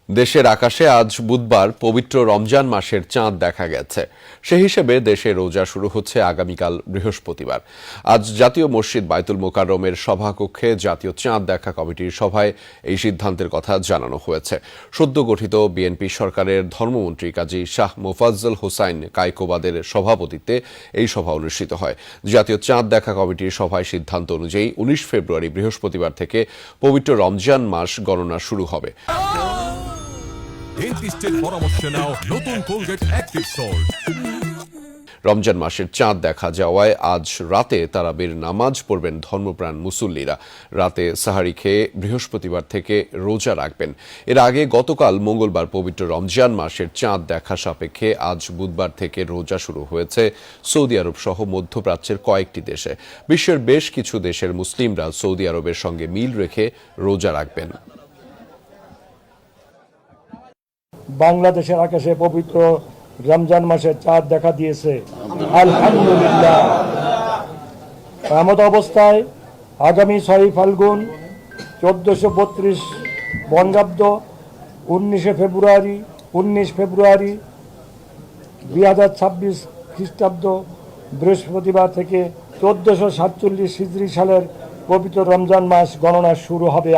দেশের আকাশে আজ বুধবার পবিত্র রমজান মাসের চাঁদ দেখা গেছে। সে হিসেবে দেশে রোজা শুরু হচ্ছে আগামীকাল বৃহস্পতিবার। আজ জাতীয় মসজিদ বায়তুল মোকাররমের সভাকক্ষে জাতীয় চাঁদ দেখা কমিটির সভায় এই সিদ্ধান্তের কথা জানানো হয়েছে। সদ্য গঠিত বিএনপি সরকারের ধর্মমন্ত্রী কাজী শাহ মোফাজ্জল হোসাইন কায়কোবাদের সভাপতিত্বে এই সভা অনুষ্ঠিত হয়। জাতীয় চাঁদ দেখা কমিটির সভায় সিদ্ধান্ত অনুযায়ী 19 ফেব্রুয়ারি বৃহস্পতিবার থেকে পবিত্র রমজান মাস গণনা শুরু হবে। ডেন্টিস্টের পরামর্শ নাও নতুন কোলগেট অ্যাক্টিভ সল্ট। রমজান মাসের চাঁদ দেখা যাওয়ায় আজ রাতে তারাবির নামাজ পড়বেন ধর্মপ্রাণ মুসল্লিরা। রাতে সাহারি খেয়ে বৃহস্পতিবার থেকে রোজা রাখবেন। এর আগে গতকাল মঙ্গলবার পবিত্র রমজান মাসের চাঁদ দেখা সাপেক্ষে আজ বুধবার থেকে রোজা শুরু হয়েছে সৌদি আরব সহ মধ্যপ্রাচ্যের কয়েকটি দেশে। বিশ্বের বেশ কিছু দেশের মুসলিমরা সৌদি আরবের সঙ্গে মিল রেখে রোজা রাখবেন। বাংলাদেশের আকাশে পবিত্র রমজান মাসের চাঁদ দেখা দিয়েছে, আলহামদুলিল্লাহ। এমত অবস্থায় আগামী 6 ফাল্গুন 1432 বঙ্গাব্দ 19 ফেব্রুয়ারি 2026 খ্রিস্টাব্দ বৃহস্পতিবার থেকে 1447 হিজরি সালের পবিত্র রমজান মাস গণনা শুরু হবে।